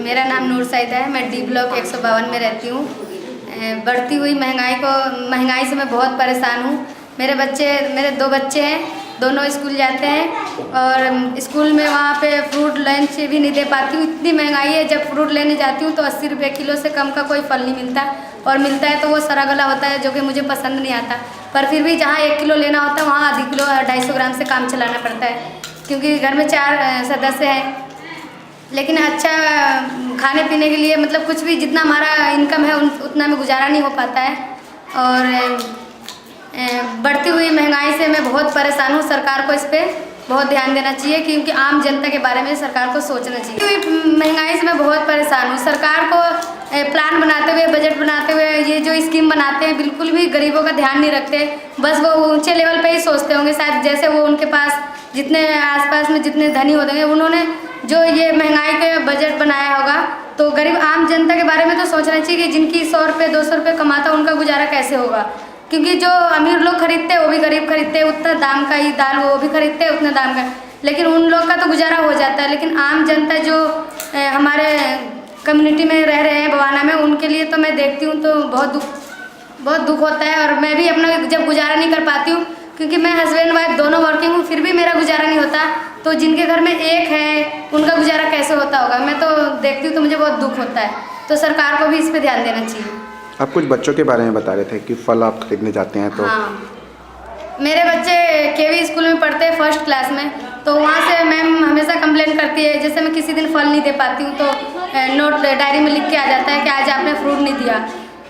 मेरा नाम नूर सईदा है। मैं डी ब्लॉक 152 में रहती हूँ। बढ़ती हुई महंगाई से मैं बहुत परेशान हूँ। मेरे 2 बच्चे हैं, दोनों स्कूल जाते हैं और स्कूल में वहाँ पे फ्रूट लंच भी नहीं दे पाती हूँ। इतनी महंगाई है, जब फ्रूट लेने जाती हूँ तो 80 रुपये किलो से कम का कोई फल नहीं मिलता, और मिलता है तो वो सड़ा गला होता है, जो कि मुझे पसंद नहीं आता। पर फिर भी जहाँ 1 किलो लेना होता है वहाँ आधी किलो 250 ग्राम से काम चलाना पड़ता है, क्योंकि घर में 4 सदस्य हैं। लेकिन अच्छा खाने पीने के लिए मतलब कुछ भी जितना हमारा इनकम है उतना में गुजारा नहीं हो पाता है। और बढ़ती हुई महंगाई से मैं बहुत परेशान हूँ। सरकार को इस पर बहुत ध्यान देना चाहिए, क्योंकि आम जनता के बारे में सरकार को सोचना चाहिए। महंगाई से मैं बहुत परेशान हूँ। सरकार को प्लान बनाते हुए, बजट बनाते हुए ये जो स्कीम बनाते हैं, बिल्कुल भी गरीबों का ध्यान नहीं रखते। बस वो ऊंचे लेवल पे ही सोचते होंगे शायद, जैसे वो उनके पास जितने आसपास में जितने धनी होते हैं उन्होंने जो ये महंगाई का बजट बनाया होगा, तो गरीब आम जनता के बारे में तो सोचना चाहिए कि जिनकी 100 रुपये 200 रुपये कमाता उनका गुजारा कैसे होगा। क्योंकि जो अमीर लोग खरीदते हैं वो भी गरीब खरीदते हैं, उतना दाम का ही दाल वो भी खरीदते हैं उतना दाम का, लेकिन उन लोग का तो गुजारा हो जाता है। लेकिन आम जनता जो हमारे कम्युनिटी में रह रहे हैं बवाना में, उनके लिए तो मैं देखती हूँ तो बहुत दुख होता है। और मैं भी अपना जब गुजारा नहीं कर पाती हूँ, क्योंकि मैं हस्बैंड वाइफ दोनों वर्किंग हूँ, फिर भी मेरा गुजारा नहीं होता, तो जिनके घर में एक है उनका गुजारा कैसे होता होगा। मैं तो देखती हूँ तो मुझे बहुत दुख होता है। तो सरकार को भी इस पर ध्यान देना चाहिए। आप कुछ बच्चों के बारे में बता रहे थे कि फल आप खरीदने जाते हैं तो। हाँ, मेरे बच्चे केवी स्कूल में पढ़ते हैं 1st क्लास में, तो वहाँ से मैम हमेशा कंप्लेन करती है। जैसे मैं किसी दिन फल नहीं दे पाती हूँ तो नोट डायरी में लिख के आ जाता है कि आज आपने फ्रूट नहीं दिया।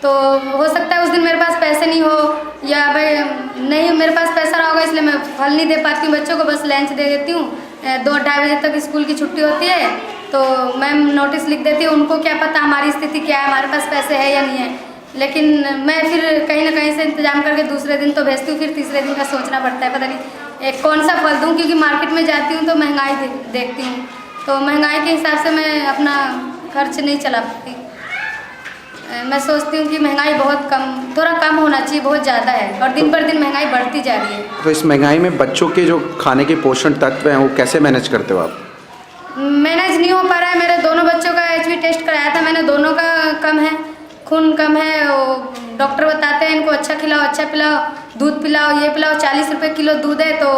तो हो सकता है उस दिन मेरे पास पैसे नहीं हो, या भाई नहीं मेरे पास पैसा रहा होगा इसलिए मैं फल नहीं दे पाती हूँ बच्चों को, बस लंच दे देती हूँ। 2-2:30 बजे तक स्कूल की छुट्टी होती है, तो मैम नोटिस लिख देती है। उनको क्या पता हमारी स्थिति क्या है, हमारे पास पैसे है या नहीं है। लेकिन मैं फिर कहीं ना कहीं से इंतजाम करके दूसरे दिन तो भेजती हूँ, फिर तीसरे दिन का सोचना पड़ता है पता नहीं कौन सा फल दूँ, क्योंकि मार्केट में जाती हूँ तो महंगाई देखती हूँ, तो महंगाई के हिसाब से मैं अपना खर्च नहीं चला पाती। मैं सोचती हूँ कि महंगाई बहुत थोड़ा कम होना चाहिए, बहुत ज़्यादा है, और दिन पर दिन महंगाई बढ़ती जा रही है। तो इस महंगाई में बच्चों के जो खाने के पोषण तत्व हैं वो कैसे मैनेज करते हो आप? मैनेज नहीं हो पा रहा है। मेरे दोनों बच्चों का HB टेस्ट कराया था मैंने, दोनों का कम है, खून कम है। वो डॉक्टर बताते हैं इनको अच्छा खिलाओ, अच्छा पिलाओ, दूध पिलाओ, ये पिलाओ। 40 रुपये किलो दूध है, तो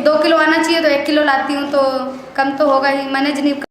2 किलो आना चाहिए, तो 1 किलो लाती हूँ, तो कम तो होगा ही, मैनेज नहीं